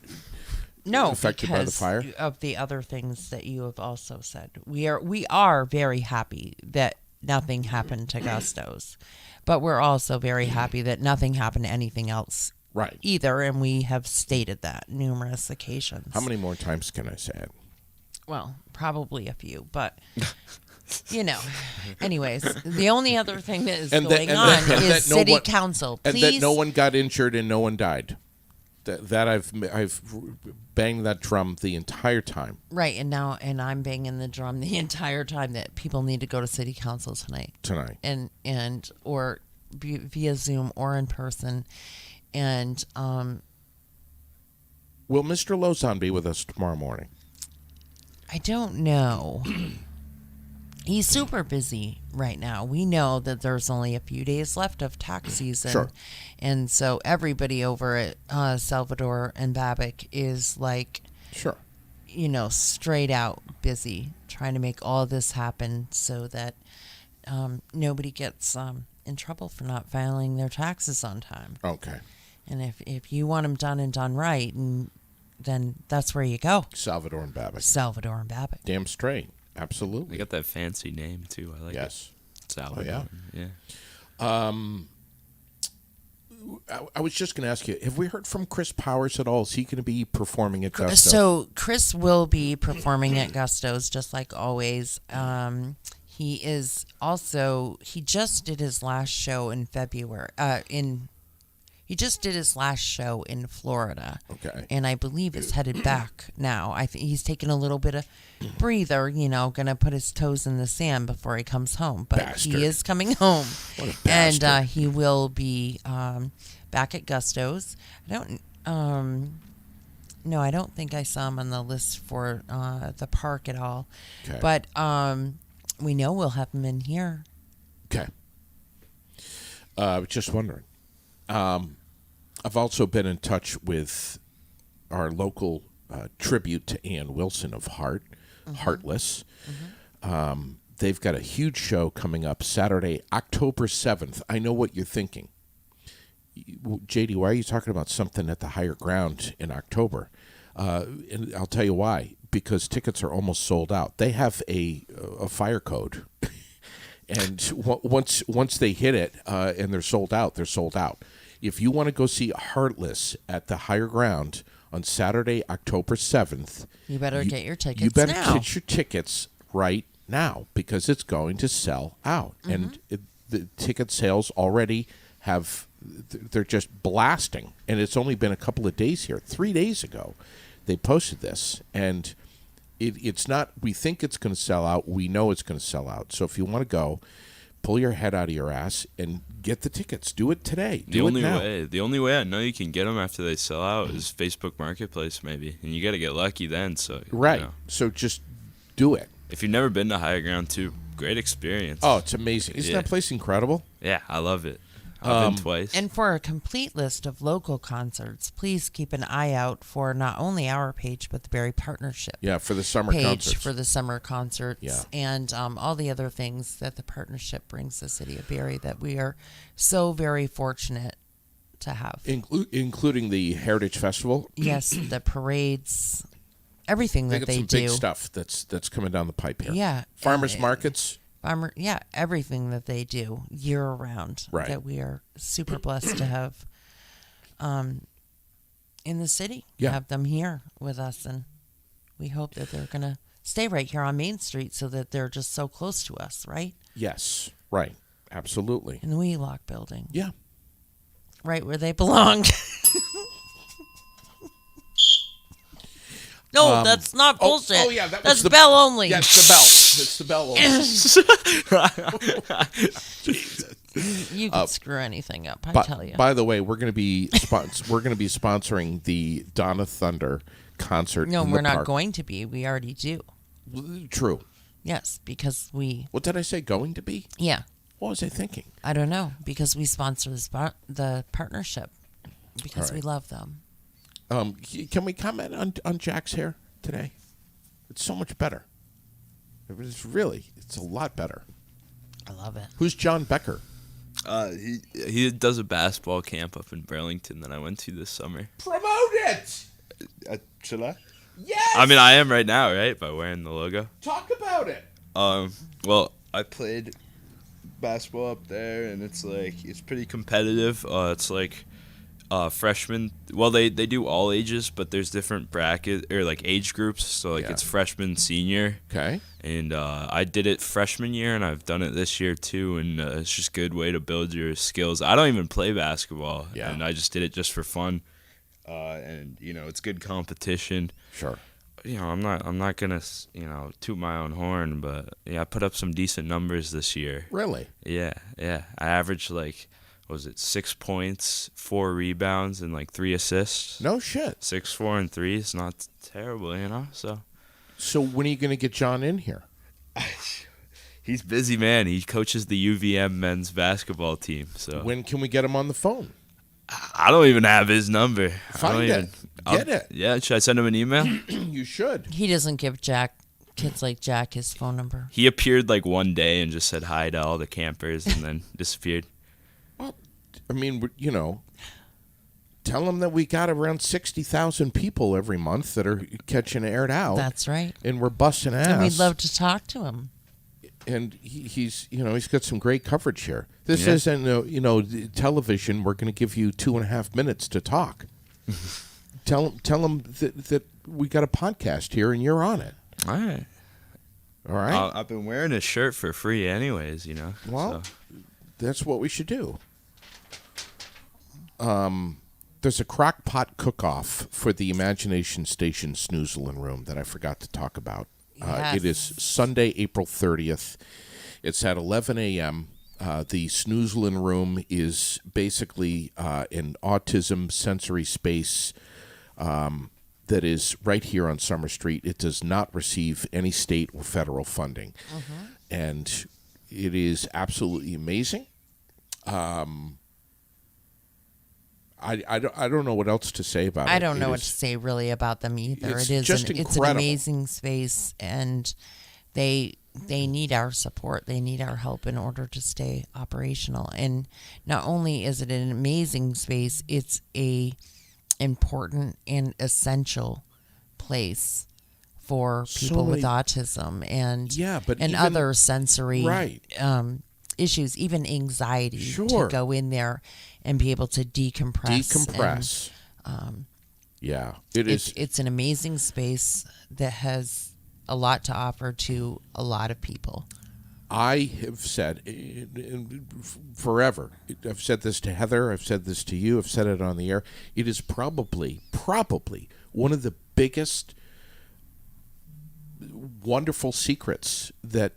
No,
affected by the
because
fire?
of the other things that you have also said. We are very happy that nothing happened to Gusto's, but we're also very happy that nothing happened to anything else
Right.
either, and we have stated that numerous occasions.
How many more times can I say it?
Well, probably a few, but Anyways, the only other thing that is going on is city council.
And
Please,
that no one got injured and no one died. That I've banged that drum the entire time.
right, and I'm banging the drum the entire time that people need to go to city council tonight. And or via Zoom or in person. And
Will Mr. Lozon be with us tomorrow morning?
I don't know. He's super busy right now. We know that there's only a few days left of tax season.
Sure.
And so everybody over at Salvador and Babic is like,
Sure.
straight out busy trying to make all this happen so that nobody gets in trouble for not filing their taxes on time.
Okay.
And if you want them done and done right, then that's where you go.
Salvador and Babic.
Salvador and Babic.
Damn straight.
They
Absolutely.
got that fancy name too. I like
Yes.
it. Salvador.
Oh,
Yeah.
I was just going to ask you, have we heard from Chris Powers at all? Is he going to be performing at Gusto?
So Chris will be performing at Gusto's just like always. He just did his last show in February. He just did his last show in Florida.
Okay.
And I believe is headed back now. I think he's taking a little bit of breather, going to put his toes in the sand before he comes home. But
Bastard.
he is coming home.
What a
And
bastard.
he will be back at Gusto's. I don't No, I don't think I saw him on the list for the park at all.
Okay.
But we know we'll have him in here.
Okay. Just wondering. I've also been in touch with our local tribute to Ann Wilson of Heartless. They've got a huge show coming up Saturday, October 7th. I know what you're thinking. JD, why are you talking about something at the higher ground in October? And I'll tell you why. Because tickets are almost sold out. They have a fire code. And once they hit it and they're sold out, they're sold out. If you want to go see Heartless at the higher ground on Saturday, October 7th,
You better get your tickets
you better
now.
get your tickets right now because it's going to sell out. And the ticket sales already they're just blasting. And it's only been a couple of days here. 3 days ago, they posted this. And it's not, we think it's going to sell out. We know it's going to sell out. So if you want to go, pull your head out of your ass and get the tickets. Do it today.
The only way I know you can get them after they sell out is Facebook Marketplace, maybe, and you got to get lucky then. So
Right.
You know.
So just do it.
If you've never been to Higher Ground, too, great experience.
Oh, it's amazing. Isn't that place incredible?
Yeah, I love it. I've been twice.
And for a complete list of local concerts, please keep an eye out for not only our page, but the Barry Partnership
Yeah, for the summer
page
concerts.
for the summer concerts
Yeah.
and all the other things that the partnership brings the city of Barry that we are so very fortunate to have.
Including the Heritage Festival.
Yes, the parades, everything
They
that
got
they
some
do.
big stuff that's coming down the pipe here.
Yeah.
Farmers
and-
markets.
everything that they do year round
Right.
that we are super blessed to have in the city.
Yeah.
Have them here with us, and we hope that they're going to stay right here on Main Street so that they're just so close to us, right?
Yes, right. Absolutely.
In the Wheelock building.
Yeah.
Right where they belong. No, that's not bullshit.
oh, yeah, that was
that's
the-
bell only.
Yeah, it's the bell. It's the bell.
You can screw anything up, I tell you.
By the way, we're going to be sponsoring the Donna Thunder concert.
No,
in
we're
the
not
park.
going to be. We already do.
True.
Yes, because we.
What did I say? Going to be?
Yeah,
What was I thinking?
I don't know because we sponsor the partnership because
All
we
right.
love them.
Can we comment on Jack's hair today? It's so much better. It's a lot better.
I love it.
Who's John Becker?
He does a basketball camp up in Burlington that I went to this summer.
Promote it!
Should I?
Yes!
I mean, I am right now, right? By wearing the logo.
Talk about it.
Well, I played basketball up there, and it's pretty competitive. It's like freshmen. Well, they do all ages, but there's different bracket or like age groups. So
Yeah.
it's freshman, senior,
Okay.
and I did it freshman year, and I've done it this year too. And it's just a good way to build your skills. I don't even play basketball,
Yeah.
and I just did it just for fun. And it's good competition.
Sure.
I'm not gonna toot my own horn, but yeah, I put up some decent numbers this year.
Really?
Yeah. I averaged 6 points, 4 rebounds, and 3 assists.
No shit.
6, 4, and 3 is not terrible,
So when are you going to get John in here?
He's busy, man. He coaches the UVM men's basketball team. So
When can we get him on the phone?
I don't even have his number.
Find it. Get it.
Yeah, should I send him an email?
You should.
He doesn't give kids like Jack his phone number.
He appeared one day and just said hi to all the campers and then disappeared.
Well, I mean, tell him that we got around 60,000 people every month that are catching aired out.
That's right.
And we're busting ass.
And we'd love to talk to him.
And he's got some great coverage here. This
Yeah.
isn't television. We're going to give you 2.5 minutes to talk. Tell him that we got a podcast here and you're on it.
All right.
All right.
I've been wearing his shirt for free anyways,
Well,
so.
that's what we should do. There's a crock pot cook-off for the Imagination Station Snoozlin' Room that I forgot to talk about.
Yes.
It is Sunday, April 30th. It's at 11 a.m. The Snoozlin' Room is basically an autism sensory space that is right here on Summer Street. It does not receive any state or federal funding. And it is absolutely amazing. I don't know what else to say about it.
I don't know
It
what to say really about them either.
It's
It is
just
it's an
incredible.
amazing space, and they need our support. They need our help in order to stay operational. And not only is it an amazing space, it's a important and essential place for people with autism and
but
and
even-
other sensory
Right.
issues, even anxiety,
Sure.
to go in there and be able to decompress.
Yeah, it is.
It's an amazing space that has a lot to offer to a lot of people.
I have said forever. I've said this to Heather. I've said this to you. I've said it on the air. It is probably one of the biggest, wonderful secrets that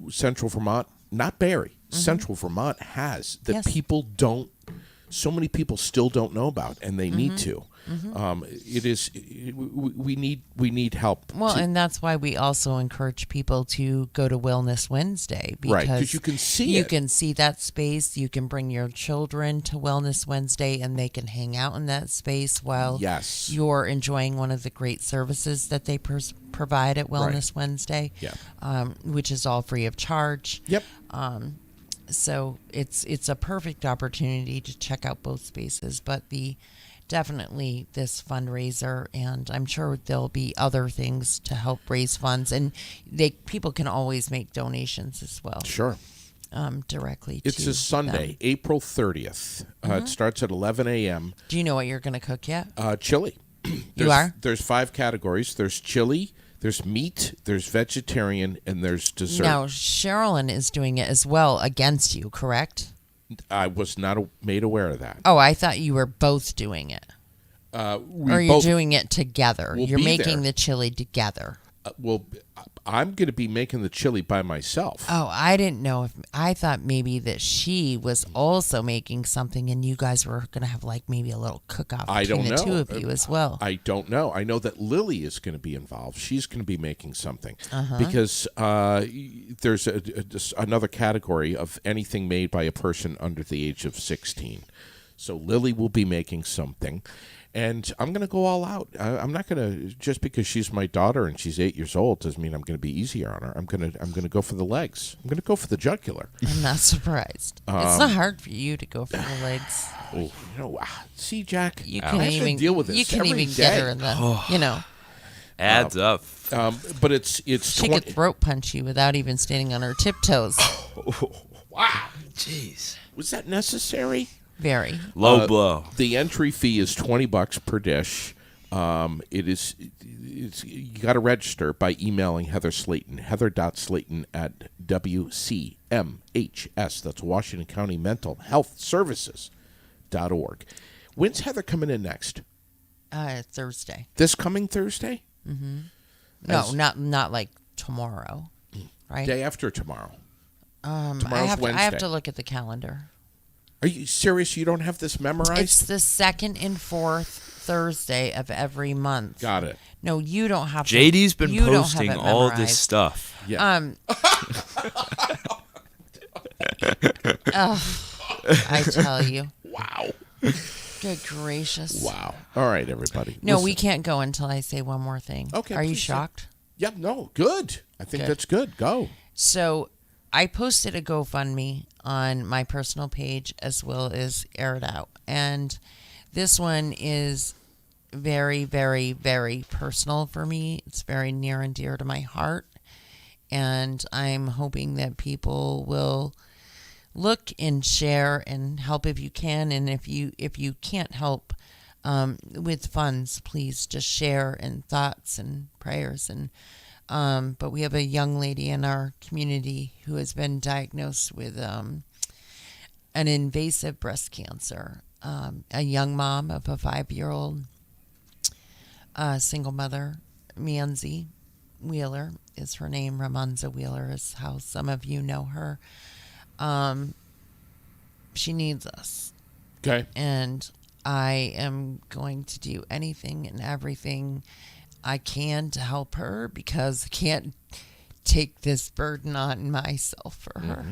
Central Vermont, not Barrie, Central Vermont has that
Yes.
people don't. So many people still don't know about, and they need to. It is. We need help.
Well,
to-
and that's why we also encourage people to go to Wellness Wednesday,
Right,
because
'cause you can see
you
it.
can see that space. You can bring your children to Wellness Wednesday, and they can hang out in that space while
Yes.
you're enjoying one of the great services that they provide at Wellness Wednesday,
Yeah.
which is all free of charge.
Yep.
So it's a perfect opportunity to check out both spaces, but definitely this fundraiser, and I'm sure there'll be other things to help raise funds, and people can always make donations as well,
Sure.
directly.
It's
to
a Sunday,
them.
April 30th. It starts at 11 a.m.
Do you know what you're going to cook yet?
Chili.
You are?
There's 5 categories. There's chili, there's meat, there's vegetarian, and there's dessert.
Now Sherilyn is doing it as well against you, correct?
I was not made aware of that.
Oh, I thought you were both doing it.
We
Or you're
both,
doing it together.
We'll
You're
be
making
there.
the chili together.
well, I'm going to be making the chili by myself.
Oh, I didn't know I thought maybe that she was also making something and you guys were going to have like maybe a little cook-off
I
between
don't
the
know.
two of you as well.
I don't know. I know that Lily is going to be involved. She's going to be making something
Uh-huh.
because there's another category of anything made by a person under the age of 16. So Lily will be making something, and I'm going to go all out. I'm not going to, just because she's my daughter and she's 8 years old doesn't mean I'm going to be easier on her. I'm going to go for the legs. I'm going to go for the jugular.
I'm not surprised. It's not hard for you to go for the legs.
Oh, see, Jack,
You
I
can
have to
even
deal with this
You can
every
even
day.
get her in the,
Adds up.
But it's
she
20.
could throat punch you without even standing on her tiptoes.
Wow,
Jeez.
was that necessary?
Very.
Low blow.
The entry fee is $20 per dish. It's you got to register by emailing Heather Slayton, heather.slayton@WCMHS. That's Washington County Mental Health Services.org. When's Heather coming in next?
Thursday.
This coming Thursday?
No, not like tomorrow. Right?
Day after tomorrow.
I
tomorrow's
have
Wednesday.
to look at the calendar.
Are you serious? You don't have this memorized?
It's the second and fourth Thursday of every month.
Got it.
No, you don't have to.
JD's been
you don't have
posting
it
all this
memorized.
stuff.
Yeah.
I tell you.
Wow.
Good gracious.
Wow. All right, everybody.
No,
Listen.
we can't go until I say one more thing.
Okay,
Are you
please say.
shocked?
Yeah, no, good. I think
Good.
that's good. Go.
So I posted a GoFundMe on my personal page as well as Air It Out. And this one is very, very, very personal for me. It's very near and dear to my heart. And I'm hoping that people will look and share and help if you can. And if you can't help with funds, please just share and thoughts and prayers. And but we have a young lady in our community who has been diagnosed with an invasive breast cancer. A young mom of a 5-year-old single mother, Manzi Wheeler is her name. Ramonza Wheeler is how some of you know her. She needs us.
Okay.
And I am going to do anything and everything I can to help her because I can't take this burden on myself for her.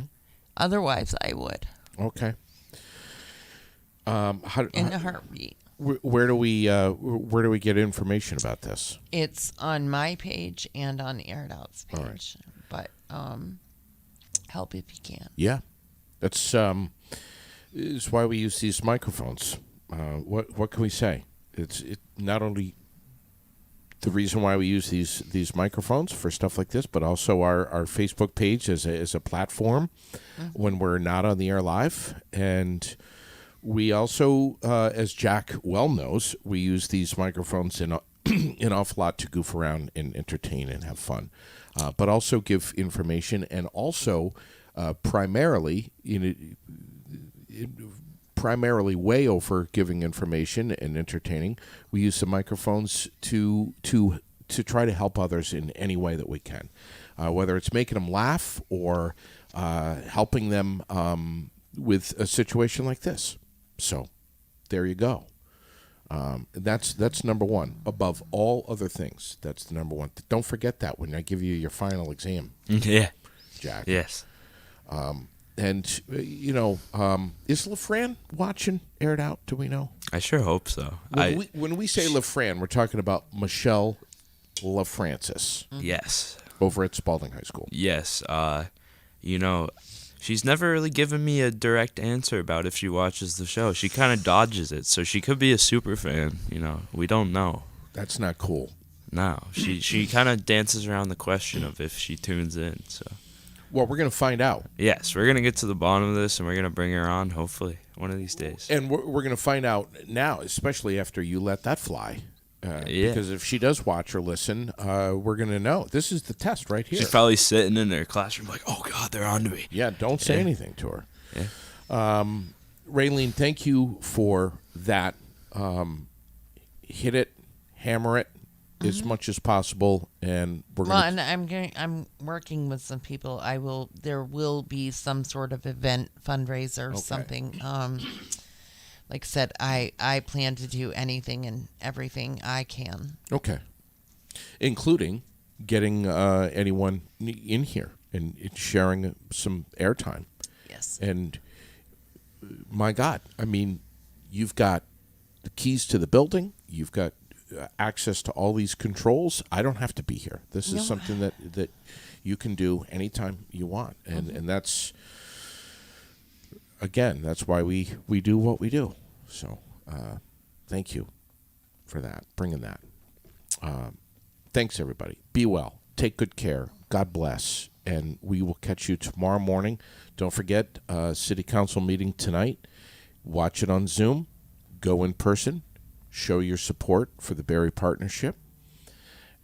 Otherwise, I would.
Okay.
In a heartbeat.
Where do we get information about this?
It's on my page and on Aired Out's page.
All right.
But help if you can.
Yeah, that's is why we use these microphones. What can we say? It's not only the reason why we use these microphones for stuff like this, but also our Facebook page as a platform when we're not on the air live. And we also, as Jack well knows, we use these microphones in an awful lot to goof around and entertain and have fun, but also give information and also primarily, primarily way over giving information and entertaining. We use the microphones to try to help others in any way that we can, whether it's making them laugh or helping them with a situation like this. So there you go. That's number one. Above all other things, that's the number one. Don't forget that when I give you your final exam.
Yeah.
Jack.
Yes.
And, is LaFran watching Aired Out? Do we know?
I sure hope so.
When we say LaFran, we're talking about Michelle LaFrancis
Yes.
over at Spalding High School.
Yes. She's never really given me a direct answer about if she watches the show. She kind of dodges it, so she could be a super fan. We don't know.
That's not cool.
No, she kind of dances around the question of if she tunes in. So.
Well, we're going to find out.
Yes, we're going to get to the bottom of this, and we're going to bring her on, hopefully, one of these days.
And we're going to find out now, especially after you let that fly.
Yeah.
Because if she does watch or listen, we're going to know. This is the test right here.
She's probably sitting in her classroom like, oh, God, they're on to me.
Yeah, don't say anything to her.
Yeah.
Raylene, thank you for that. Hit it, hammer it as much as possible, and we're going to...
and I'm working with some people. There will be some sort of event, fundraiser, something. Like I said, I plan to do anything and everything I can.
Okay. Including getting anyone in here and sharing some airtime.
Yes.
And my God, I mean, you've got the keys to the building. You've got access to all these controls. I don't have to be here. This is something that you can do anytime you want. And that's, again, that's why we do what we do. So thank you for that, bringing that. Thanks, everybody. Be well. Take good care. God bless. And we will catch you tomorrow morning. Don't forget, City Council meeting tonight. Watch it on Zoom. Go in person. Show your support for the Barrie Partnership.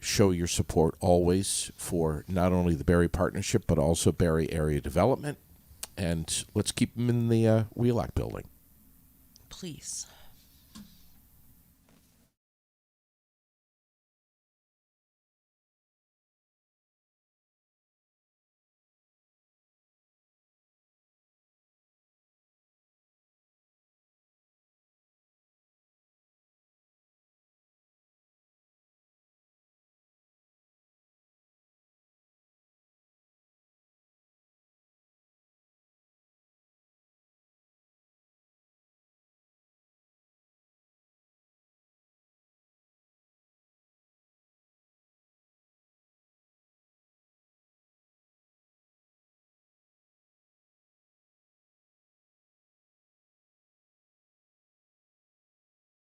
Show your support always for not only the Barrie Partnership, but also Barrie Area Development. And let's keep them in the Wheelock building.
Please.